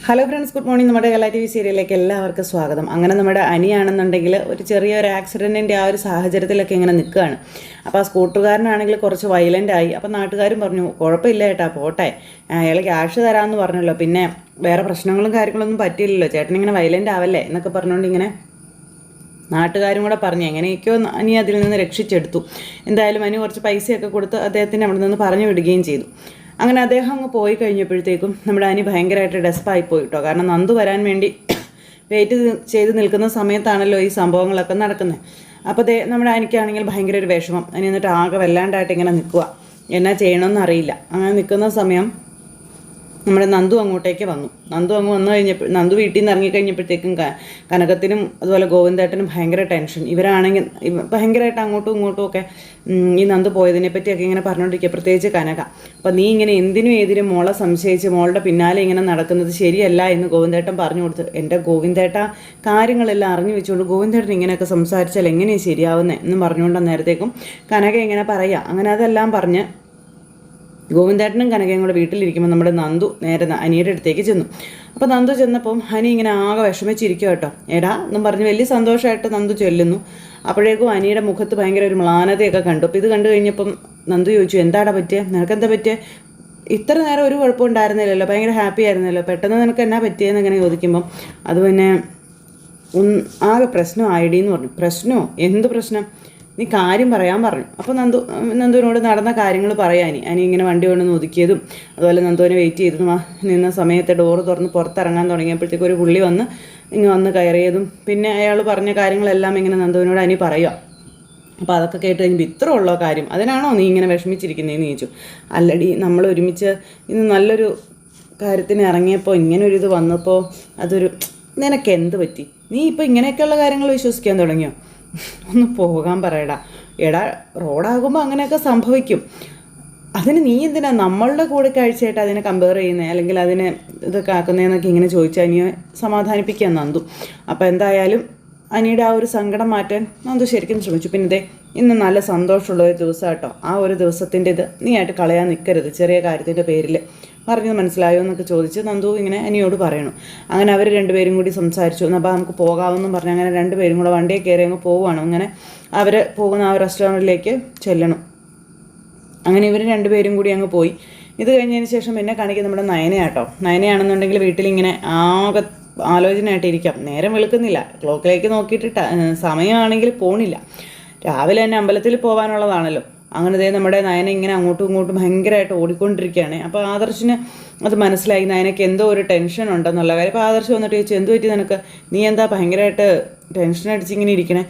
Hello friends, good morning. നമ്മുടെ Kerala TV സീരിയലിലേക്ക് എല്ലാവർക്കും സ്വാഗതം. അങ്ങനെ നമ്മുടെ അനിയാണെന്നുണ്ടെങ്കിൽ ഒരു ചെറിയൊരു ആക്സിഡൻറ്റിൻ്റെ ആ ഒരു സാഹചര്യത്തിലൊക്കെ ഇങ്ങനെ നിൽക്കുകയാണ്. അപ്പോൾ ആ സ്കൂട്ടറുകാരനാണെങ്കിൽ കുറച്ച് വയലൻ്റ് ആയി. അപ്പോൾ നാട്ടുകാരും പറഞ്ഞു, കുഴപ്പമില്ല ചേട്ടാ, പോട്ടെ, അയാൾ ക്യാഷ് തരാമെന്ന് പറഞ്ഞല്ലോ, പിന്നെ വേറെ പ്രശ്നങ്ങളും കാര്യങ്ങളൊന്നും പറ്റിയില്ലല്ലോ, ചേട്ടനിങ്ങനെ വയലൻ്റ് ആവല്ലേ എന്നൊക്കെ പറഞ്ഞുകൊണ്ട് ഇങ്ങനെ നാട്ടുകാരും കൂടെ പറഞ്ഞു. എങ്ങനെയൊക്കെയോ അനി അതിൽ നിന്ന് രക്ഷിച്ചെടുത്തു. എന്തായാലും അനി കുറച്ച് പൈസയൊക്കെ കൊടുത്ത് അദ്ദേഹത്തിന് അവിടെ നിന്ന് പറഞ്ഞു വിടുകയും ചെയ്തു. അങ്ങനെ അദ്ദേഹം അങ്ങ് പോയി കഴിഞ്ഞപ്പോഴത്തേക്കും നമ്മുടെ അനി ഭയങ്കരമായിട്ട് ഡെസ്പായി പോയി കേട്ടോ. കാരണം നന്ദു വരാൻ വേണ്ടി വെയിറ്റ് ചെയ്ത് നിൽക്കുന്ന സമയത്താണല്ലോ ഈ സംഭവങ്ങളൊക്കെ നടക്കുന്നത്. അപ്പോൾ നമ്മുടെ അനിക്കാണെങ്കിൽ ഭയങ്കര ഒരു വിഷമം. അനി എന്നിട്ട് ആകെ വല്ലാണ്ടായിട്ട് ഇങ്ങനെ നിൽക്കുക, എന്നാ ചെയ്യണമെന്ന് അറിയില്ല. അങ്ങനെ നിൽക്കുന്ന സമയം നമ്മുടെ നന്ദു അങ്ങോട്ടേക്ക് വന്നു. നന്ദു അങ്ങ് വന്നു കഴിഞ്ഞപ്പോൾ നന്ദു വീട്ടിൽ നിന്ന് ഇറങ്ങിക്കഴിഞ്ഞപ്പോഴത്തേക്കും കനകത്തിനും അതുപോലെ ഗോവിന്ദേട്ടനും ഭയങ്കര ടെൻഷൻ. ഇവരാണെങ്കിൽ ഭയങ്കരമായിട്ട് അങ്ങോട്ടും ഇങ്ങോട്ടും ഒക്കെ ഈ നന്ദു പോയതിനെ പറ്റിയൊക്കെ ഇങ്ങനെ പറഞ്ഞുകൊണ്ടിരിക്കുക, പ്രത്യേകിച്ച് കനക. അപ്പോൾ നീ ഇങ്ങനെ എന്തിനും എതിരും മോളെ സംശയിച്ച് മോളുടെ പിന്നാലെ ഇങ്ങനെ നടക്കുന്നത് ശരിയല്ല എന്ന് ഗോവിന്ദേട്ടൻ പറഞ്ഞു കൊടുത്തു. എൻ്റെ ഗോവിന്ദേട്ട കാര്യങ്ങളെല്ലാം അറിഞ്ഞു വെച്ചുകൊണ്ട് ഗോവിന്ദേട്ടൻ ഇങ്ങനെയൊക്കെ സംസാരിച്ചാൽ എങ്ങനെയാണ് ശരിയാവുന്നത് എന്ന് പറഞ്ഞുകൊണ്ട് അന്നേരത്തേക്കും കനക ഇങ്ങനെ പറയുക. അങ്ങനെ അതെല്ലാം പറഞ്ഞ് ഗോവിന്ദേട്ടനും കനകയും കൂടെ വീട്ടിലിരിക്കുമ്പോൾ നമ്മുടെ നന്ദു നേരെ അനിയുടെ അടുത്തേക്ക് ചെന്നു. അപ്പോൾ നന്ദു ചെന്നപ്പം അനി ഇങ്ങനെ ആകെ വിഷമിച്ചിരിക്കുക കേട്ടോ. എടാ എന്നും പറഞ്ഞ് വലിയ സന്തോഷമായിട്ട് നന്ദു ചെല്ലുന്നു. അപ്പോഴേക്കും അനിയുടെ മുഖത്ത് ഭയങ്കര ഒരു മ്ലാനതയൊക്കെ കണ്ടു. അപ്പോൾ ഇത് കണ്ടു കഴിഞ്ഞപ്പം നന്ദു ചോദിച്ചു, എന്താടാ പറ്റിയത്, നിനക്കെന്താ പറ്റിയത്, ഇത്ര നേരം ഒരു കുഴപ്പമുണ്ടായിരുന്നില്ലല്ലോ, ഭയങ്കര ഹാപ്പി ആയിരുന്നല്ലോ, പെട്ടെന്ന് നിനക്ക് എന്നാ പറ്റിയെന്ന് ഇങ്ങനെ ചോദിക്കുമ്പം അത് പിന്നെ ആകെ പ്രശ്നം ആയിടീന്ന് പറഞ്ഞു. പ്രശ്നമോ, എന്ത് പ്രശ്നം, നീ കാര്യം പറയാൻ പറഞ്ഞു. അപ്പോൾ നന്ദുവിനോട് നടന്ന കാര്യങ്ങൾ പറയാൻ അനി ഇങ്ങനെ വണ്ടി കൊണ്ടുവന്ന് ഒതുക്കിയതും അതുപോലെ നന്ദുവിനെ വെയിറ്റ് ചെയ്തതും നിന്ന സമയത്ത് ഡോറ് തുറന്ന് പുറത്തിറങ്ങാൻ തുടങ്ങിയപ്പോഴത്തേക്ക് ഒരു പുള്ളി വന്ന് കയറിയതും പിന്നെ അയാൾ പറഞ്ഞ കാര്യങ്ങളെല്ലാം ഇങ്ങനെ നന്ദുവിനോട് അനി പറയുക. അപ്പോൾ അതൊക്കെ കേട്ട് കഴിഞ്ഞപ്പോൾ ഇത്ര ഉള്ളോ കാര്യം, അതിനാണോ നീ ഇങ്ങനെ വിഷമിച്ചിരിക്കുന്നതെന്ന് ചോദിച്ചു. അല്ലടി, നമ്മൾ ഒരുമിച്ച് ഇന്ന് നല്ലൊരു കാര്യത്തിന് ഇറങ്ങിയപ്പോൾ ഇങ്ങനൊരിത് വന്നപ്പോൾ അതൊരു നിനക്ക് എന്ത് പറ്റി, നീ ഇപ്പോൾ ഇങ്ങനെയൊക്കെയുള്ള കാര്യങ്ങൾ വിശ്വസിക്കാൻ തുടങ്ങിയോ, ഒന്ന് പോകാൻ പറയടാ. എടാ, റോഡാകുമ്പോൾ അങ്ങനെയൊക്കെ സംഭവിക്കും, അതിന് നീ എന്തിനാ നമ്മളുടെ കൂടെ കാഴ്ചയായിട്ട് അതിനെ കമ്പയർ ചെയ്യുന്നത്, അല്ലെങ്കിൽ അതിനെ ഇതൊക്കെ ആക്കുന്നതെന്നൊക്കെ ഇങ്ങനെ ചോദിച്ചാൽ അനിയെ സമാധാനിപ്പിക്കാൻ നന്ദു. അപ്പോൾ എന്തായാലും അനിയുടെ ആ ഒരു സങ്കടം മാറ്റാൻ നന്ദു ശരിക്കും ശ്രമിച്ചു. പിന്നെ ഇന്ന് നല്ല സന്തോഷമുള്ള ഒരു ദിവസം കേട്ടോ, ആ ഒരു ദിവസത്തിൻ്റെ ഇത് നീ ആയിട്ട് കളയാൻ നിൽക്കരുത്, ചെറിയ കാര്യത്തിൻ്റെ പേരിൽ പറഞ്ഞത് മനസ്സിലായോ എന്നൊക്കെ ചോദിച്ച് നന്ദു ഇങ്ങനെ അനിയോട് പറയണം. അങ്ങനെ അവർ രണ്ടുപേരും കൂടി സംസാരിച്ചു. അപ്പോൾ നമുക്ക് പോകാമെന്നും പറഞ്ഞ് അങ്ങനെ രണ്ടുപേരും കൂടെ വണ്ടിയെ കയറി അങ്ങ് പോവുകയാണ്. അങ്ങനെ അവർ പോകുന്ന ആ റെസ്റ്റോറൻറ്റിലേക്ക് ചെല്ലണം. അങ്ങനെ ഇവർ രണ്ടുപേരും കൂടി അങ്ങ് പോയി. ഇത് കഴിഞ്ഞതിന് ശേഷം പിന്നെ കാണിക്കുന്നത് നമ്മുടെ നയനയാട്ടോ. നയനയാണെന്നുണ്ടെങ്കിൽ വീട്ടിലിങ്ങനെ ആകെ ആലോചനയായിട്ടിരിക്കാം. നേരം വെളുക്കുന്നില്ല, ക്ലോക്കിലേക്ക് നോക്കിയിട്ട് സമയമാണെങ്കിൽ പോണില്ല. രാവിലെ തന്നെ അമ്പലത്തിൽ പോകാനുള്ളതാണല്ലോ. അങ്ങനെ നമ്മുടെ നയന ഇങ്ങനെ അങ്ങോട്ടും ഇങ്ങോട്ടും ഭയങ്കരമായിട്ട് ഓടിക്കൊണ്ടിരിക്കുകയാണ്. അപ്പോൾ ആദർശിന് അത് മനസ്സിലായി, നയനയ്ക്ക് എന്തോ ഒരു ടെൻഷൻ ഉണ്ടെന്നുള്ള കാര്യം. അപ്പോൾ ആദർശ് വന്നിട്ട് ചോദിച്ചു, എന്ത് പറ്റി നിനക്ക്, നീ എന്താ ഭയങ്കരമായിട്ട് ടെൻഷൻ അടിച്ചിങ്ങനെ ഇരിക്കണേ,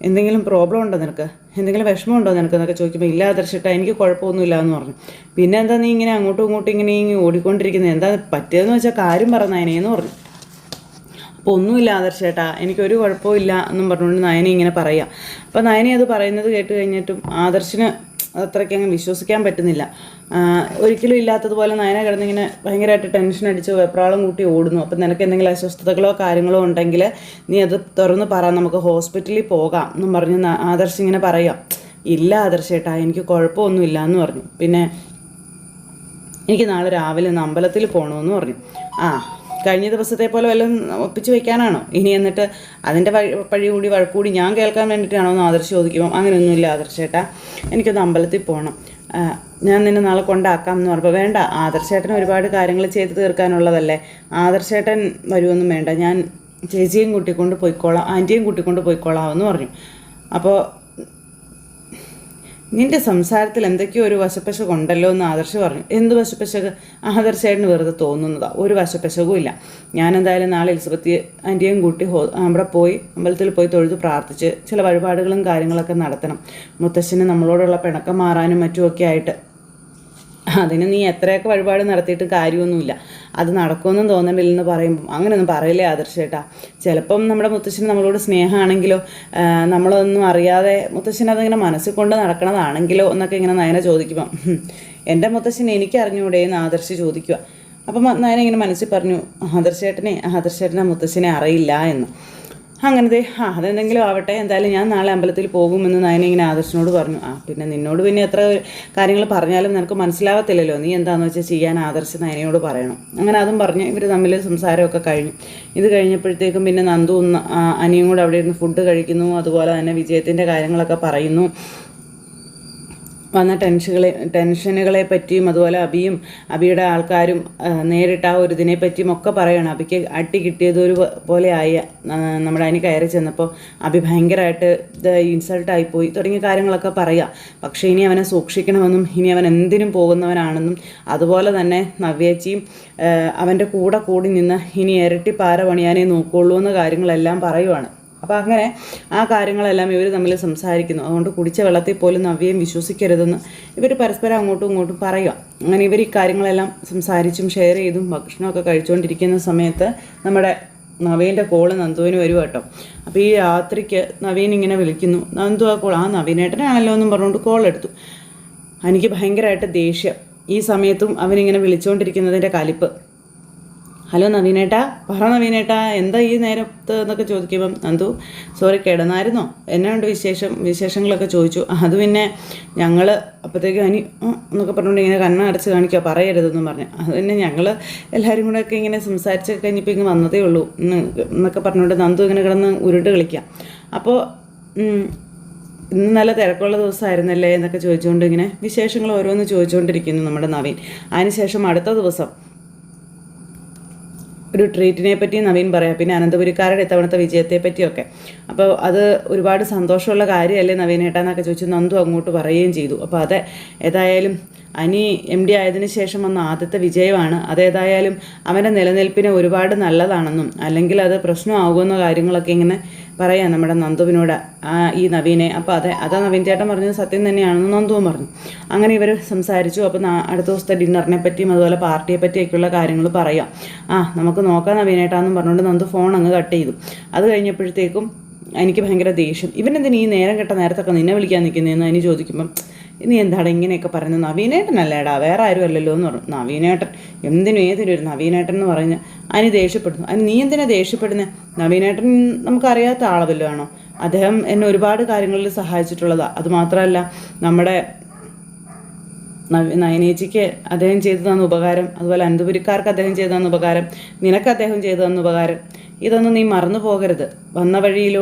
എന്തെങ്കിലും പ്രോബ്ലം ഉണ്ടോ നിനക്ക്, എന്തെങ്കിലും വിഷമമുണ്ടോ നിനക്ക് എന്നൊക്കെ ചോദിക്കുമ്പോൾ ഇല്ല ആദർശിട്ടാ, എനിക്ക് കുഴപ്പമൊന്നുമില്ല എന്ന് പറഞ്ഞു. പിന്നെ എന്താ നീ ഇങ്ങനെ അങ്ങോട്ടും ഇങ്ങോട്ടും ഇങ്ങനെ ഓടിക്കൊണ്ടിരിക്കുന്നത്, എന്താ പറ്റിയതെന്ന് വെച്ചാൽ കാര്യം പറ നയനയെന്ന് പറഞ്ഞു. അപ്പോൾ ഒന്നുമില്ല ആദർശേട്ടാ, എനിക്കൊരു കുഴപ്പമില്ല എന്നും പറഞ്ഞുകൊണ്ട് നയനെ ഇങ്ങനെ പറയാം. അപ്പോൾ നയനെ അത് പറയുന്നത് കേട്ട് കഴിഞ്ഞിട്ടും ആദർശിന് അത്രയ്ക്ക് അങ്ങ് വിശ്വസിക്കാൻ പറ്റുന്നില്ല. ഒരിക്കലും ഇല്ലാത്തതുപോലെ നയന കിടന്നിങ്ങനെ ഭയങ്കരമായിട്ട് ടെൻഷൻ അടിച്ച് വെപ്രാളം കൂട്ടി ഓടുന്നു. അപ്പം നിനക്ക് എന്തെങ്കിലും അസ്വസ്ഥതകളോ കാര്യങ്ങളോ ഉണ്ടെങ്കിൽ നീ അത് തുറന്ന് പറ, നമുക്ക് ഹോസ്പിറ്റലിൽ പോകാം എന്നും പറഞ്ഞ് ആദർശ് ഇങ്ങനെ പറയാം. ഇല്ല ആദർശേട്ടാ, എനിക്ക് കുഴപ്പമൊന്നുമില്ല എന്ന് പറഞ്ഞു. പിന്നെ എനിക്ക് നാളെ രാവിലെ ഒന്ന് അമ്പലത്തിൽ പോകണമെന്ന് പറഞ്ഞു. കഴിഞ്ഞ ദിവസത്തെ പോലെ വല്ലതും ഒപ്പിച്ച് വെക്കാനാണോ ഇനി, എന്നിട്ട് അതിൻ്റെ പഴി വഴക്കൂടി ഞാൻ കേൾക്കാൻ വേണ്ടിയിട്ടാണോ എന്ന് ആദർശ് ചോദിക്കുമ്പം അങ്ങനെയൊന്നുമില്ല ആദർശേട്ടാ, എനിക്കൊന്ന് അമ്പലത്തിൽ പോകണം, ഞാൻ നിന്നെ നാളെ കൊണ്ടാക്കാം എന്ന് പറഞ്ഞപ്പോൾ വേണ്ട, ആദർശേട്ടന് ഒരുപാട് കാര്യങ്ങൾ ചെയ്ത് തീർക്കാനുള്ളതല്ലേ, ആദർശേട്ടൻ വരുമൊന്നും വേണ്ട, ഞാൻ ചേച്ചിയും കൂട്ടിക്കൊണ്ട് പോയിക്കോളാം, ആൻറ്റിയും കൂട്ടിക്കൊണ്ട് പോയിക്കോളാം എന്ന് പറഞ്ഞു. അപ്പോൾ നിൻ്റെ സംസാരത്തിൽ എന്തൊക്കെയോ ഒരു വശപ്പശകുണ്ടല്ലോ എന്ന് ആദർശ് പറഞ്ഞു. എന്ത് വശപ്പശക്, ആദർശേട്ടന് വെറുതെ തോന്നുന്നതാണ്, ഒരു വശപ്പശകും ഇല്ല. ഞാനെന്തായാലും നാളെ എലിസബത്ത് ആൻറ്റിയും കൂട്ടി അവിടെ പോയി അമ്പലത്തിൽ പോയി തൊഴുത് പ്രാർത്ഥിച്ച് ചില വഴിപാടുകളും കാര്യങ്ങളൊക്കെ നടത്തണം, മുത്തശ്ശന് നമ്മളോടുള്ള പിണക്കം മാറാനും മറ്റുമൊക്കെ ആയിട്ട്. അതിന് നീ എത്രയൊക്കെ വഴിപാട് നടത്തിയിട്ട് കാര്യമൊന്നുമില്ല, അത് നടക്കുമെന്നും തോന്നണില്ലെന്ന് പറയുമ്പം അങ്ങനെയൊന്നും പറയില്ലേ ആദർശേട്ടാ, ചിലപ്പം നമ്മുടെ മുത്തശ്ശന് നമ്മളോട് സ്നേഹമാണെങ്കിലോ നമ്മളൊന്നും അറിയാതെ മുത്തശ്ശൻ അതിങ്ങനെ മനസ്സിൽ കൊണ്ട് നടക്കണതാണെങ്കിലോ എന്നൊക്കെ ഇങ്ങനെ നയന ചോദിക്കുമ്പം എൻ്റെ മുത്തശ്ശൻ എനിക്ക് അറിഞ്ഞൂടെ എന്ന് ആദർശ് ചോദിക്കുക. അപ്പം നയന ഇങ്ങനെ മനസ്സിൽ പറഞ്ഞു, ആദർശേട്ടനെ മുത്തശ്ശനെ അറിയില്ല എന്ന്. അങ്ങനത്തെ അതെന്തെങ്കിലും ആവട്ടെ, എന്തായാലും ഞാൻ നാളെ അമ്പലത്തിൽ പോകുമെന്ന് നയന ഇങ്ങനെ ആദർശനോട് പറഞ്ഞു. പിന്നെ നിന്നോട് പിന്നെ എത്ര കാര്യങ്ങൾ പറഞ്ഞാലും നിനക്ക് മനസ്സിലാവത്തില്ലല്ലോ, നീ എന്താണെന്ന് വെച്ചാൽ ചെയ്യാൻ ആദർശ് നയനയോട് പറയണം. അങ്ങനെ അതും പറഞ്ഞ് ഇവർ തമ്മിൽ സംസാരമൊക്കെ കഴിഞ്ഞു. ഇത് കഴിഞ്ഞപ്പോഴത്തേക്കും പിന്നെ നന്ദു അനിയും കൂടെ അവിടെ ഇരുന്ന് ഫുഡ് കഴിക്കുന്നു. അതുപോലെ തന്നെ വിജയത്തിൻ്റെ കാര്യങ്ങളൊക്കെ പറയുന്നു. വന്ന ടെൻഷനുകളെ പറ്റിയും അതുപോലെ അബിയുടെ ആൾക്കാരും നേരിട്ട ആ ഒരു ഇതിനെ പറ്റിയും ഒക്കെ പറയണം. അബിക്ക് അട്ടി കിട്ടിയതൊരു പോലെ ആയി. നമ്മുടെ അനി കയറി ചെന്നപ്പോൾ അബി ഭയങ്കരമായിട്ട് ഇൻസൾട്ടായിപ്പോയി തുടങ്ങിയ കാര്യങ്ങളൊക്കെ പറയാം. പക്ഷേ ഇനി അവനെ സൂക്ഷിക്കണമെന്നും ഇനി അവൻ എന്തിനും പോകുന്നവനാണെന്നും അതുപോലെ തന്നെ നവ്യേച്ചിയും അവൻ്റെ കൂടി നിന്ന് ഇനി ഇരട്ടി പാര പണിയാനേ നോക്കുള്ളൂ എന്ന കാര്യങ്ങളെല്ലാം പറയുവാണ്. അപ്പോൾ അങ്ങനെ ആ കാര്യങ്ങളെല്ലാം ഇവർ തമ്മിൽ സംസാരിക്കുന്നു. അതുകൊണ്ട് കുടിച്ച വെള്ളത്തിൽ പോലും നവ്യയും വിശ്വസിക്കരുതെന്ന് ഇവർ പരസ്പരം അങ്ങോട്ടും ഇങ്ങോട്ടും പറയുക. അങ്ങനെ ഇവർ ഈ കാര്യങ്ങളെല്ലാം സംസാരിച്ചും ഷെയർ ചെയ്തും ഭക്ഷണമൊക്കെ കഴിച്ചുകൊണ്ടിരിക്കുന്ന സമയത്ത് നമ്മുടെ നവീൻ്റെ കോള് നന്ദുവിന് വരും കേട്ടോ. അപ്പോൾ ഈ രാത്രിക്ക് നവീൻ ഇങ്ങനെ വിളിക്കുന്നു. നന്ദു ആ നവീനേട്ടനാണല്ലോ എന്നും പറഞ്ഞുകൊണ്ട് കോൾ എടുത്തു. എനിക്ക് ഭയങ്കരമായിട്ട് ദേഷ്യം, ഈ സമയത്തും അവനിങ്ങനെ വിളിച്ചുകൊണ്ടിരിക്കുന്നതിൻ്റെ കലിപ്പ്. ഹലോ നവീനേട്ടാ, പറ നവീനേട്ടാ, എന്താ ഈ നേരത്ത് എന്നൊക്കെ ചോദിക്കുമ്പം നന്ദു സോറി കിടന്നായിരുന്നോ, എന്നാണ്ട് വിശേഷങ്ങളൊക്കെ ചോദിച്ചു. അത് പിന്നെ ഞങ്ങൾ അപ്പോഴത്തേക്കും അനി എന്നൊക്കെ പറഞ്ഞുകൊണ്ട് ഇങ്ങനെ കണ്ണടച്ച് കാണിക്കുക, പറയരുതെന്നും പറഞ്ഞു. അത് പിന്നെ ഞങ്ങൾ എല്ലാവരും കൂടെ ഒക്കെ ഇങ്ങനെ സംസാരിച്ചൊക്കെ കഴിഞ്ഞപ്പോൾ ഇങ്ങനെ വന്നതേ ഉള്ളൂ എന്നൊക്കെ പറഞ്ഞുകൊണ്ട് നന്ദു ഇങ്ങനെ കിടന്ന് ഉരുണ്ട് കളിക്കാം. അപ്പോൾ ഇന്ന് നല്ല തിരക്കുള്ള ദിവസമായിരുന്നല്ലേ എന്നൊക്കെ ചോദിച്ചുകൊണ്ട് ഇങ്ങനെ വിശേഷങ്ങൾ ഓരോന്ന് ചോദിച്ചുകൊണ്ടിരിക്കുന്നു നമ്മുടെ നവീൻ. അതിനുശേഷം അടുത്ത ദിവസം ഒരു ട്രീറ്റിനെ പറ്റി നവീൻ പറയാം, പിന്നെ അനന്തപുരിക്കാരുടെ ഇത്തവണത്തെ വിജയത്തെ പറ്റിയൊക്കെ. അപ്പോൾ അത് ഒരുപാട് സന്തോഷമുള്ള കാര്യമല്ലേ നവീനേട്ടാന്നൊക്കെ ചോദിച്ചു നന്ദു അങ്ങോട്ട് പറയുകയും ചെയ്തു. അപ്പോൾ അത് ഏതായാലും അനി MD ആയതിനു ശേഷം വന്ന ആദ്യത്തെ വിജയമാണ്. അതേതായാലും അവൻ്റെ നിലനിൽപ്പിന് ഒരുപാട് നല്ലതാണെന്നും അല്ലെങ്കിൽ അത് പ്രശ്നമാകുമെന്ന കാര്യങ്ങളൊക്കെ ഇങ്ങനെ പറയാം നമ്മുടെ നന്ദുവിനോട് ഈ നവീനെ. അപ്പോൾ അതാ നവീൻ ചേട്ടൻ പറഞ്ഞത് സത്യം തന്നെയാണെന്ന് നന്ദുവും പറഞ്ഞു. അങ്ങനെ ഇവർ സംസാരിച്ചു. അപ്പോൾ അടുത്ത ദിവസത്തെ ഡിന്നറിനെ പറ്റിയും അതുപോലെ പാർട്ടിയെ പറ്റിയൊക്കെയുള്ള കാര്യങ്ങൾ പറയാം. നമുക്ക് നോക്കാം നവീനേട്ടാന്നും പറഞ്ഞുകൊണ്ട് നന്ദു ഫോൺ അങ്ങ് കട്ട് ചെയ്തു. അത് കഴിഞ്ഞപ്പോഴത്തേക്കും എനിക്ക് ഭയങ്കര ദേഷ്യം, ഇവനെന്തിന് ഈ നേരം കെട്ട നേരത്തൊക്കെ നിന്നെ വിളിക്കാൻ നിൽക്കുന്നതെന്ന് അതിന് ചോദിക്കുമ്പം നീ എന്താണ് ഇങ്ങനെയൊക്കെ പറയുന്നത്, നവീനേട്ടനല്ലേടാ വേറെ ആരും അല്ലല്ലോ എന്ന് പറഞ്ഞു. നവീനേട്ടൻ എന്തിനും ഏതിനും ഒരു നവീനേട്ടൻ എന്ന് പറഞ്ഞ് അതിന് ദേഷ്യപ്പെടുന്നു. അതിന് നീ എന്തിനാ ദേഷ്യപ്പെടുന്നത്, നവീനേട്ടൻ നമുക്കറിയാത്ത ആളവല്ലോ ആണോ, അദ്ദേഹം എന്നെ ഒരുപാട് കാര്യങ്ങളിൽ സഹായിച്ചിട്ടുള്ളതാണ്. അതുമാത്രമല്ല നമ്മുടെ നയനേച്ചിക്ക് അദ്ദേഹം ചെയ്തു തന്ന ഉപകാരം, അതുപോലെ അനന്തപുരിക്കാർക്ക് അദ്ദേഹം ചെയ്തു തന്ന ഉപകാരം, നിനക്ക് അദ്ദേഹം ചെയ്തു തന്ന ഉപകാരം, ഇതൊന്നും നീ മറന്നു പോകരുത്,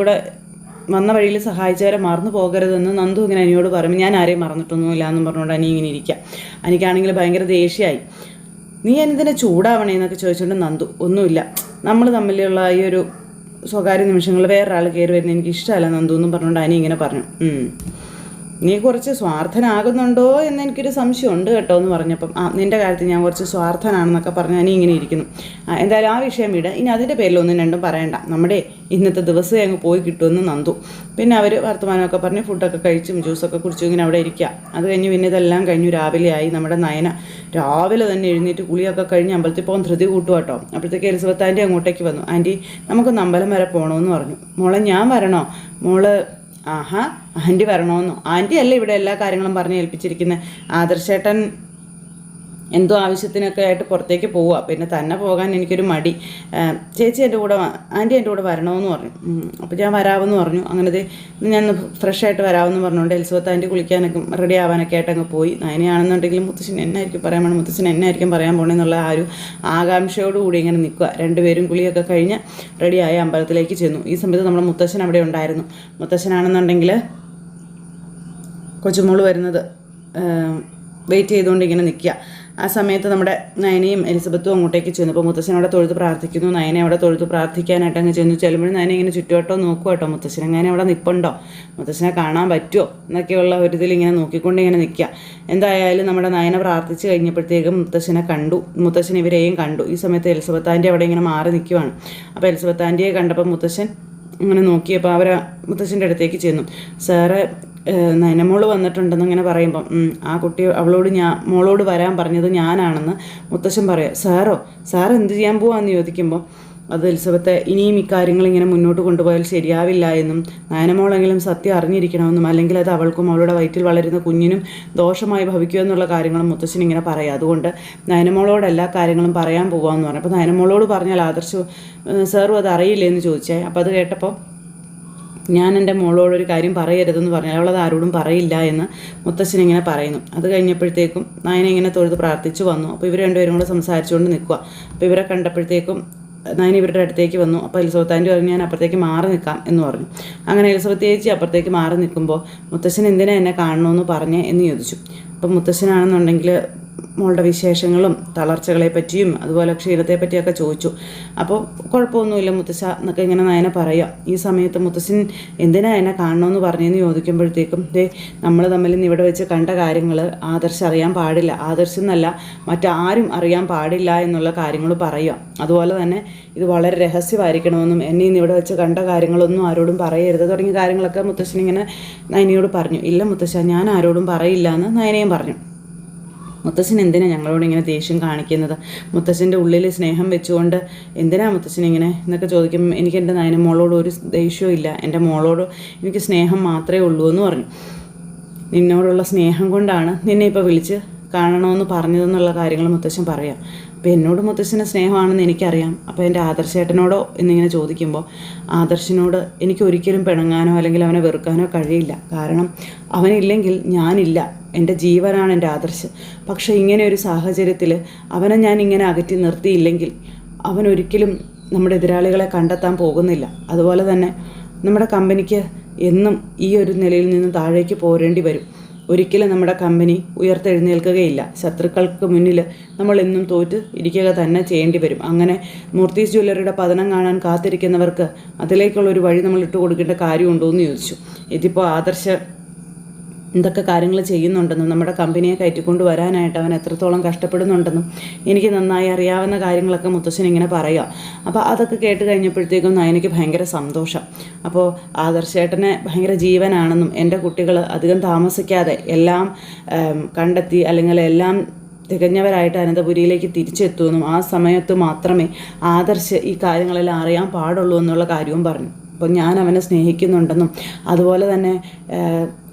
വന്ന വഴിയിൽ സഹായിച്ചവരെ മറന്നു പോകരുതെന്ന് നന്ദു ഇങ്ങനെ അനിയോട് പറയും. ഞാൻ ആരെയും മറന്നിട്ടൊന്നുമില്ല എന്നും പറഞ്ഞുകൊണ്ട് അനി ഇങ്ങനെ ഇരിക്കുക. എനിക്കാണെങ്കിൽ ഭയങ്കര ദേഷ്യമായി. നീ എന്തിനാ ചൂടാവണേ എന്നൊക്കെ ചോദിച്ചുകൊണ്ട് നന്ദു ഒന്നുമില്ല, നമ്മൾ തമ്മിലുള്ള ഈ ഒരു സ്വകാര്യ നിമിഷങ്ങൾ വേറൊരാൾ കയറി വരുന്നത് എനിക്ക് ഇഷ്ടമല്ല നന്ദു എന്നും പറഞ്ഞുകൊണ്ട് അനി ഇങ്ങനെ പറഞ്ഞു. നീ കുറച്ച് സ്വാർത്ഥനാകുന്നുണ്ടോ എന്ന് എനിക്കൊരു സംശയമുണ്ട് കേട്ടോ എന്ന് പറഞ്ഞപ്പം നിൻ്റെ കാര്യത്തിൽ ഞാൻ കുറച്ച് സ്വാർത്ഥനാണെന്നൊക്കെ പറഞ്ഞ് അനി ഇങ്ങനെ ഇരിക്കുന്നു. എന്തായാലും ആ വിഷയം വിട്, ഇനി അതിൻ്റെ പേരിലൊന്നും രണ്ടും പറയണ്ട, നമ്മുടെ ഇന്നത്തെ ദിവസം അങ്ങ് പോയി കിട്ടുമെന്ന് നന്ദു. പിന്നെ അവർ വർത്തമാനമൊക്കെ പറഞ്ഞ് ഫുഡൊക്കെ കഴിച്ചും ജ്യൂസൊക്കെ കുടിച്ചും ഇങ്ങനെ അവിടെ ഇരിക്കുക. അത് കഴിഞ്ഞ് പിന്നെ ഇതെല്ലാം കഴിഞ്ഞു രാവിലെയായി. നമ്മുടെ നയന രാവിലെ തന്നെ എഴുന്നേറ്റ് കുളിയൊക്കെ കഴിഞ്ഞ് അമ്പലത്തിൽ പോകാൻ ധൃതി കൂട്ടുക കേട്ടോ. അപ്പോഴത്തേക്ക് എലിസബത്ത് ആൻറ്റി അങ്ങോട്ടേക്ക് വന്നു. ആൻറ്റി നമുക്കൊന്ന് അമ്പലം വരെ പോകണമെന്ന് പറഞ്ഞു. മോളെ ഞാൻ വരണോ? മോള് ആൻറ്റി വരണമെന്നോ? ആൻറ്റി അല്ലേ ഇവിടെ എല്ലാ കാര്യങ്ങളും പറഞ്ഞ് ഏൽപ്പിച്ചിരിക്കുന്നത്. ആദർശേട്ടൻ എന്തോ ആവശ്യത്തിനൊക്കെ ആയിട്ട് പുറത്തേക്ക് പോവുക, പിന്നെ തന്നെ പോകാൻ എനിക്കൊരു മടി. ചേച്ചി ആൻറ്റി എൻ്റെ കൂടെ വരണമെന്ന് പറഞ്ഞു. അപ്പോൾ ഞാൻ വരാമെന്ന് പറഞ്ഞു. അങ്ങനെ ഞാൻ ഫ്രഷായിട്ട് വരാമെന്ന് പറഞ്ഞുകൊണ്ട് എലിസബത്ത് ആൻറ്റി കുളിക്കാനൊക്കെ റെഡി ആവാനൊക്കെ ആയിട്ട് അങ്ങ് പോയി. നയനയാണെന്നുണ്ടെങ്കിലും മുത്തശ്ശൻ എന്നായിരിക്കും പറയാൻ പോകണം, മുത്തശ്ശൻ എന്നായിരിക്കും പറയാൻ പോകണമെന്നുള്ള ആ ഒരു ആകാംക്ഷയോടുകൂടി ഇങ്ങനെ നിൽക്കുക. രണ്ടുപേരും കുളിയൊക്കെ കഴിഞ്ഞ് റെഡിയായി അമ്പലത്തിലേക്ക് ചെന്നു. ഈ സമയത്ത് നമ്മുടെ മുത്തശ്ശൻ അവിടെ ഉണ്ടായിരുന്നു. മുത്തശ്ശനാണെന്നുണ്ടെങ്കിൽ കൊച്ചുമോള് വരുന്നത് വെയിറ്റ് ചെയ്തുകൊണ്ട് ഇങ്ങനെ നിൽക്കുക. ആ സമയത്ത് നമ്മുടെ നയനയും എലിസബത്തും അങ്ങോട്ടേക്ക് ചെന്നു. അപ്പോൾ മുത്തശ്ശൻ അവിടെ തൊഴുത്ത് പ്രാർത്ഥിക്കുന്നു. നയനെ അവിടെ തൊഴുത്ത് പ്രാർത്ഥിക്കാനായിട്ട് അങ്ങ് ചെന്നു. ചെല്ലുമ്പോഴും നയനെ ഇങ്ങനെ ചുറ്റുവട്ടോ നോക്കുക കേട്ടോ, മുത്തശ്ശൻ അങ്ങനെ അവിടെ നിൽപ്പുണ്ടോ, മുത്തശ്ശനെ കാണാൻ പറ്റുമോ എന്നൊക്കെയുള്ള ഒരു ഇതിൽ ഇങ്ങനെ നോക്കിക്കൊണ്ട് ഇങ്ങനെ നിൽക്കുക. എന്തായാലും നമ്മുടെ നയനെ പ്രാർത്ഥിച്ച് കഴിഞ്ഞപ്പോഴത്തേക്കും മുത്തശ്ശനെ കണ്ടു. മുത്തശ്ശൻ ഇവരെയും കണ്ടു. ഈ സമയത്ത് എലിസബത്ത് ആൻറ്റി അവിടെ ഇങ്ങനെ മാറി നിൽക്കുവാണ്. അപ്പോൾ എലിസബത്ത് ആൻറ്റിയെ കണ്ടപ്പോൾ മുത്തശ്ശൻ അങ്ങനെ നോക്കിയപ്പോൾ മുത്തശ്ശൻ്റെ അടുത്തേക്ക് ചെന്നു. സാറ് നയനമോള് വന്നിട്ടുണ്ടെന്ന് ഇങ്ങനെ പറയുമ്പം ആ കുട്ടി മോളോട് വരാൻ പറഞ്ഞത് ഞാനാണെന്ന് മുത്തശ്ശൻ പറയാം. സാർ എന്ത് ചെയ്യാൻ പോവാന്ന് ചോദിക്കുമ്പോൾ അത് എലിസബത്ത് ഇനിയും ഇക്കാര്യങ്ങൾ ഇങ്ങനെ മുന്നോട്ട് കൊണ്ടുപോയാൽ ശരിയാവില്ല എന്നും നയനമോളെങ്കിലും സത്യം അറിഞ്ഞിരിക്കണമെന്നും അല്ലെങ്കിൽ അത് അവൾക്കും അവളുടെ വയറ്റിൽ വളരുന്ന കുഞ്ഞിനും ദോഷമായി ഭവിക്കുമെന്നുള്ള കാര്യങ്ങളും മുത്തശ്ശൻ ഇങ്ങനെ പറയാം. അതുകൊണ്ട് നയനമോളോട് എല്ലാ കാര്യങ്ങളും പറയാൻ പോകാമെന്ന് പറഞ്ഞു. അപ്പോൾ നയനമോളോട് പറഞ്ഞാൽ ആദർശ് സാറും അത് അറിയില്ലേ എന്ന് ചോദിച്ചേ. അപ്പോൾ അത് കേട്ടപ്പോൾ ഞാൻ എൻ്റെ മോളോടൊരു കാര്യം പറയരുതെന്ന് പറഞ്ഞാൽ അവളത് ആരോടും പറയില്ല എന്ന് മുത്തശ്ശൻ ഇങ്ങനെ പറയുന്നു. അത് കഴിഞ്ഞപ്പോഴത്തേക്കും നയന ഇങ്ങനെ തൊഴുത് പ്രാർത്ഥിച്ചു വന്നു. അപ്പോൾ ഇവർ രണ്ടുപേരും കൂടെ സംസാരിച്ചുകൊണ്ട് നിൽക്കുക. അപ്പോൾ ഇവരെ കണ്ടപ്പോഴത്തേക്കും നയന ഇവരുടെ അടുത്തേക്ക് വന്നു. അപ്പോൾ എലിസബത്ത് ആൻറ്റി പറഞ്ഞു ഞാൻ അപ്പുറത്തേക്ക് മാറി നിൽക്കാം എന്ന് പറഞ്ഞു. അങ്ങനെ എലിസബത്ത് ചേച്ചി അപ്പുറത്തേക്ക് മാറി നിൽക്കുമ്പോൾ മുത്തശ്ശൻ എന്തിനാ എന്നെ കാണണമെന്ന് പറഞ്ഞേ എന്ന് ചോദിച്ചു. അപ്പം മുത്തശ്ശനാണെന്നുണ്ടെങ്കിൽ മോളുടെ വിശേഷങ്ങളും തളർച്ചകളെ പറ്റിയും അതുപോലെ ക്ഷീണത്തെ പറ്റിയൊക്കെ ചോദിച്ചു. അപ്പോൾ കുഴപ്പമൊന്നുമില്ല മുത്തശ്ശ എന്നൊക്കെ ഇങ്ങനെ നയന പറയാം. ഈ സമയത്ത് മുത്തശ്ശൻ എന്തിനാ എന്നെ കാണണമെന്ന് പറഞ്ഞെന്ന് ചോദിക്കുമ്പോഴത്തേക്കും നമ്മൾ തമ്മിൽ ഇന്ന് ഇവിടെ വെച്ച് കണ്ട കാര്യങ്ങൾ ആദർശ് അറിയാൻ പാടില്ല, ആദർശ് എന്നല്ല മറ്റാരും അറിയാൻ പാടില്ല എന്നുള്ള കാര്യങ്ങൾ പറയുക. അതുപോലെ തന്നെ ഇത് വളരെ രഹസ്യമായിരിക്കണമെന്നും എന്നെ ഇന്ന് ഇവിടെ വെച്ച് കണ്ട കാര്യങ്ങളൊന്നും ആരോടും പറയരുത് തുടങ്ങിയ കാര്യങ്ങളൊക്കെ മുത്തശ്ശൻ ഇങ്ങനെ നയനയോട് പറഞ്ഞു. ഇല്ല മുത്തശ്ശ, ഞാൻ ആരോടും പറയില്ല എന്ന് നയനയും പറഞ്ഞു. മുത്തശ്ശൻ എന്തിനാണ് ഞങ്ങളോട് ഇങ്ങനെ ദേഷ്യം കാണിക്കുന്നത്? മുത്തശ്ശൻ്റെ ഉള്ളിൽ സ്നേഹം വെച്ചുകൊണ്ട് എന്തിനാ മുത്തശ്ശൻ ഇങ്ങനെ എന്നൊക്കെ ചോദിക്കുമ്പോൾ എനിക്ക് എൻ്റെ നയന മോളോട് ഒരു ദേഷ്യവും ഇല്ല, എൻ്റെ മോളോട് എനിക്ക് സ്നേഹം മാത്രമേ ഉള്ളൂ എന്ന് പറഞ്ഞു. നിന്നോടുള്ള സ്നേഹം കൊണ്ടാണ് നിന്നെ ഇപ്പോൾ വിളിച്ച് കാണണമെന്ന് പറഞ്ഞതെന്നുള്ള കാര്യങ്ങൾ മുത്തശ്ശൻ പറയാം. അപ്പോൾ എന്നോട് മുത്തശ്ശൻ്റെ സ്നേഹമാണെന്ന് എനിക്കറിയാം. അപ്പോൾ എൻ്റെ ആദർശേട്ടനോടോ എന്നിങ്ങനെ ചോദിക്കുമ്പോൾ ആദർശിനോട് എനിക്ക് ഒരിക്കലും പിണങ്ങാനോ അല്ലെങ്കിൽ അവനെ വെറുക്കാനോ കഴിയില്ല. കാരണം അവനില്ലെങ്കിൽ ഞാനില്ല, എൻ്റെ ജീവനാണ് എൻ്റെ ആദർശ്. പക്ഷേ ഇങ്ങനെ ഒരു സാഹചര്യത്തിൽ അവനെ ഞാൻ ഇങ്ങനെ അകറ്റി നിർത്തിയില്ലെങ്കിൽ അവനൊരിക്കലും നമ്മുടെ എതിരാളികളെ കണ്ടെത്താൻ പോകുന്നില്ല. അതുപോലെ തന്നെ നമ്മുടെ കമ്പനിക്ക് എന്നും ഈ ഒരു നിലയിൽ നിന്ന് താഴേക്ക് പോരേണ്ടി വരും. ഒരിക്കലും നമ്മുടെ കമ്പനി ഉയർത്തെഴുന്നേൽക്കുകയില്ല. ശത്രുക്കൾക്ക് മുന്നിൽ നമ്മൾ എന്നും തോറ്റ് ഇരിക്കുക തന്നെ ചെയ്യേണ്ടി വരും. അങ്ങനെ മൂർത്തീസ് ജ്വല്ലറിയുടെ പതനം കാണാൻ കാത്തിരിക്കുന്നവർക്ക് അതിലേക്കുള്ളൊരു വഴി നമ്മൾ ഇട്ട് കൊടുക്കേണ്ട കാര്യമുണ്ടോ എന്ന് ചോദിച്ചു. ഇതിപ്പോൾ ആദർശ് എന്തൊക്കെ കാര്യങ്ങൾ ചെയ്യുന്നുണ്ടെന്നും നമ്മുടെ കമ്പനിയെ കയറ്റിക്കൊണ്ട് വരാനായിട്ട് അവൻ എത്രത്തോളം കഷ്ടപ്പെടുന്നുണ്ടെന്നും എനിക്ക് നന്നായി അറിയാവുന്ന കാര്യങ്ങളൊക്കെ മുത്തശ്ശൻ ഇങ്ങനെ പറയുക. അപ്പോൾ അതൊക്കെ കേട്ട് കഴിഞ്ഞപ്പോഴത്തേക്കും നയനയ്ക്ക് ഭയങ്കര സന്തോഷം. അപ്പോൾ ആദർശേട്ടനെ ഭയങ്കര ജീവനാണെന്നും എൻ്റെ കുട്ടികൾ അധികം താമസിക്കാതെ എല്ലാം കണ്ടെത്തി അല്ലെങ്കിൽ എല്ലാം തികഞ്ഞവരായിട്ട് അനന്തപുരിയിലേക്ക് തിരിച്ചെത്തുമെന്നും ആ സമയത്ത് മാത്രമേ ആദർശ് ഈ കാര്യങ്ങളെല്ലാം അറിയാൻ പാടുള്ളൂ എന്നുള്ള കാര്യവും പറഞ്ഞു. അപ്പോൾ ഞാൻ അവനെ സ്നേഹിക്കുന്നുണ്ടെന്നും അതുപോലെ തന്നെ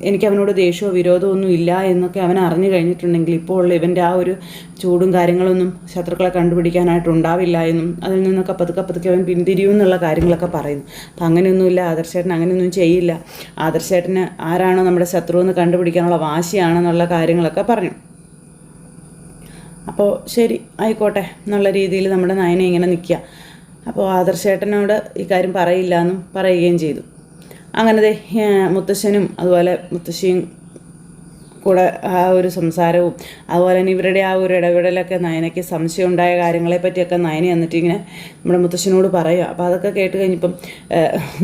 എനിക്ക് അവനോട് ദേഷ്യമോ വിരോധമോ ഒന്നും ഇല്ല എന്നൊക്കെ അവൻ അറിഞ്ഞു കഴിഞ്ഞിട്ടുണ്ടെങ്കിൽ ഇപ്പോൾ ഉള്ള ഇവൻ്റെ ആ ഒരു ചൂടും കാര്യങ്ങളൊന്നും ശത്രുക്കളെ കണ്ടുപിടിക്കാനായിട്ടുണ്ടാവില്ല എന്നും അതിൽ നിന്നൊക്കെ പതുക്കെ അവൻ പിന്തിരിയും എന്നുള്ള കാര്യങ്ങളൊക്കെ പറയുന്നു. അപ്പം അങ്ങനെയൊന്നുമില്ല, ആദർശേട്ടൻ അങ്ങനെയൊന്നും ചെയ്യില്ല. ആദർശേട്ടന് ആരാണോ നമ്മുടെ ശത്രു എന്ന് കണ്ടുപിടിക്കാനുള്ള വാശിയാണെന്നുള്ള കാര്യങ്ങളൊക്കെ പറഞ്ഞു. അപ്പോൾ ശരി ആയിക്കോട്ടെ എന്നുള്ള രീതിയിൽ നമ്മുടെ നയനെ ഇങ്ങനെ നിൽക്കുക. അപ്പോൾ ആദർശേട്ടനോട് ഈ കാര്യം പറയില്ല എന്നും പറയുകയും ചെയ്തു. അങ്ങനെ മുത്തശ്ശനും അതുപോലെ മുത്തശ്ശിയും കൂടെ ആ ഒരു സംസാരവും അതുപോലെ തന്നെ ഇവരുടെ ആ ഒരു ഇടപെടലൊക്കെ നയനയ്ക്ക് സംശയം ഉണ്ടായ കാര്യങ്ങളെ പറ്റിയൊക്കെ നയന എന്നിട്ട് ഇങ്ങനെ നമ്മുടെ മുത്തശ്ശനോട് പറയുക. അപ്പോൾ അതൊക്കെ കേട്ട് കഴിഞ്ഞപ്പം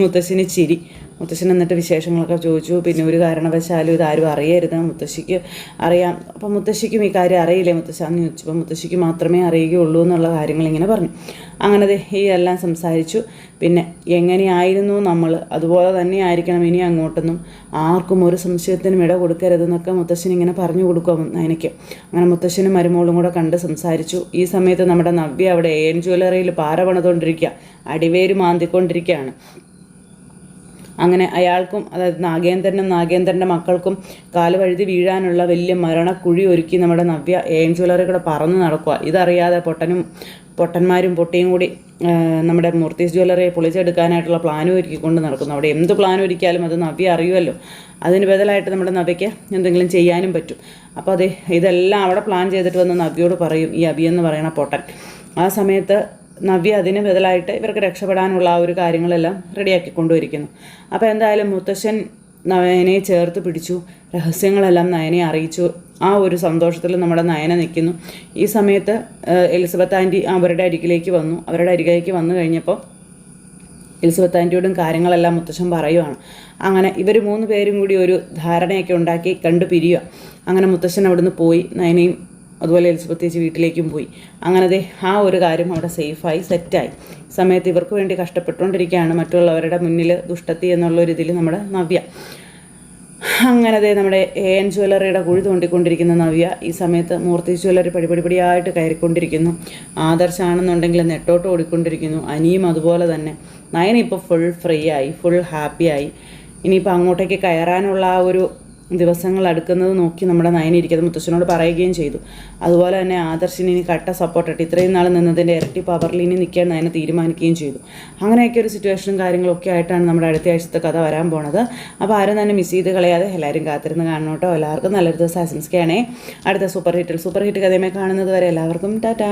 മുത്തശ്ശന് ചിരി. മുത്തശ്ശൻ എന്നിട്ട് വിശേഷങ്ങളൊക്കെ ചോദിച്ചു. പിന്നെ ഒരു കാരണവശാലും ഇതാരും അറിയരുത്, മുത്തശ്ശിക്ക് അറിയാം. അപ്പം മുത്തശ്ശിക്കും ഈ കാര്യം അറിയില്ലേ മുത്തശ്ശാന്ന് ചോദിച്ചപ്പോൾ മുത്തശ്ശിക്ക് മാത്രമേ അറിയുകയുള്ളൂ എന്നുള്ള കാര്യങ്ങളിങ്ങനെ പറഞ്ഞു. അങ്ങനെ ഈ എല്ലാം സംസാരിച്ചു. പിന്നെ എങ്ങനെയായിരുന്നു നമ്മൾ അതുപോലെ തന്നെ ആയിരിക്കണം ഇനി അങ്ങോട്ടൊന്നും ആർക്കും ഒരു സംശയത്തിനും ഇട കൊടുക്കരുതെന്നൊക്കെ മുത്തശ്ശൻ ഇങ്ങനെ പറഞ്ഞു കൊടുക്കും എനിക്ക്. അങ്ങനെ മുത്തശ്ശനും മരുമോളും കൂടെ കണ്ട് സംസാരിച്ചു. ഈ സമയത്ത് നമ്മുടെ നവ്യ അവിടെ AN ജ്വല്ലറിയിൽ പാര പണിതുകൊണ്ടിരിക്കുക, അടിവേര് മാന്തിക്കൊണ്ടിരിക്കുകയാണ്. അങ്ങനെ അയാൾക്കും, അതായത് നാഗേന്ദ്രൻ്റെ മക്കൾക്കും കാല് വഴുതി വീഴാനുള്ള വലിയ മരണക്കുഴി ഒരുക്കി നമ്മുടെ നവ്യ AN ജ്വല്ലറി കൂടെ പറന്ന് നടക്കുക. ഇതറിയാതെ പൊട്ടന്മാരും പൊട്ടിയും കൂടി നമ്മുടെ മൂർത്തീസ് ജ്വല്ലറിയെ പൊളിച്ചെടുക്കാനായിട്ടുള്ള പ്ലാനും ഒരുക്കിക്കൊണ്ട് നടക്കുന്നു. അവിടെ എന്ത് പ്ലാൻ ഒരുക്കിയാലും അത് നവ്യ അറിയുമല്ലോ. അതിന് ബദലായിട്ട് നമ്മുടെ നവ്യയ്ക്ക് എന്തെങ്കിലും ചെയ്യാനും പറ്റും. അപ്പോൾ ഇതെല്ലാം അവിടെ പ്ലാൻ ചെയ്തിട്ട് വന്ന് നവ്യയോട് പറയും ഈ അബി എന്ന് പറയുന്ന പൊട്ടൻ. ആ സമയത്ത് നവ്യ അതിന് ബദലായിട്ട് ഇവർക്ക് രക്ഷപ്പെടാനുള്ള ആ ഒരു കാര്യങ്ങളെല്ലാം റെഡിയാക്കി കൊണ്ടുവരിക്കുന്നു. അപ്പോൾ എന്തായാലും മുത്തശ്ശൻ നയനയെ ചേർത്ത് പിടിച്ചു, രഹസ്യങ്ങളെല്ലാം നയനയെ അറിയിച്ചു. ആ ഒരു സന്തോഷത്തിൽ നമ്മുടെ നയന നിൽക്കുന്നു. ഈ സമയത്ത് എലിസബത്ത് ആൻറ്റി അവരുടെ അരികിലേക്ക് വന്നു കഴിഞ്ഞപ്പോൾ എലിസബത്ത് ആൻറ്റിയോടും കാര്യങ്ങളെല്ലാം മുത്തശ്ശൻ പറയുവാണ്. അങ്ങനെ ഇവർ 3 പേരും കൂടി ഒരു ധാരണയൊക്കെ ഉണ്ടാക്കി കണ്ടു പിരിയുക. അങ്ങനെ മുത്തശ്ശൻ അവിടുന്ന് പോയി. നയനയും അതുപോലെ എലിസബത്ത് ചേച്ചി വീട്ടിലേക്കും പോയി. അങ്ങനെ ആ ഒരു കാര്യം അവിടെ സേഫായി സെറ്റായി. സമയത്ത് ഇവർക്ക് വേണ്ടി കഷ്ടപ്പെട്ടുകൊണ്ടിരിക്കുകയാണ് മറ്റുള്ളവരുടെ മുന്നിൽ ദുഷ്ടത്തി എന്നുള്ളൊരിതിൽ നമ്മുടെ നവ്യ. അങ്ങനെ നമ്മുടെ AN ജ്വല്ലറിയുടെ കുഴി തോണ്ടിക്കൊണ്ടിരിക്കുന്ന നവ്യ ഈ സമയത്ത് മൂർത്തീസ് ജ്വല്ലറി പടിപടിയായിട്ട് കയറിക്കൊണ്ടിരിക്കുന്നു. ആദർശാണെന്നുണ്ടെങ്കിൽ നെട്ടോട്ട് ഓടിക്കൊണ്ടിരിക്കുന്നു. അനിയും അതുപോലെ തന്നെ. നയന ഇപ്പോൾ ഫുൾ ഫ്രീ ആയി, ഫുൾ ഹാപ്പിയായി. ഇനിയിപ്പോൾ അങ്ങോട്ടേക്ക് കയറാനുള്ള ആ ഒരു ദിവസങ്ങൾ അടുക്കുന്നത് നോക്കി നമ്മുടെ നയനി ഇരിക്കുന്നത് മുത്തശ്ശനോട് പറയുകയും ചെയ്തു. അതുപോലെ തന്നെ ആദർശിന് ഇനി കട്ട സപ്പോർട്ടിട്ട് ഇത്രയും നാൾ നിന്നതിൻ്റെ ഇരട്ടി പവറിൽ ഇനി നിൽക്കാൻ നയനെ തീരുമാനിക്കുകയും ചെയ്തു. അങ്ങനെയൊക്കെ ഒരു സിറ്റുവേഷനും കാര്യങ്ങളൊക്കെ ആയിട്ടാണ് നമ്മുടെ അടുത്ത ആഴ്ചത്തെ കഥ വരാൻ പോണത്. അപ്പോൾ ആരും തന്നെ മിസ് ചെയ്ത് കളയാതെ എല്ലാവരും കാത്തിരുന്ന് കാണണം കേട്ടോ. എല്ലാവർക്കും നല്ലൊരു ദിവസം ആശംസിക്കുകയാണേ. അടുത്ത സൂപ്പർ ഹിറ്റ് കഥയുമായി കാണുന്നത് വരെ എല്ലാവർക്കും ടാറ്റാ.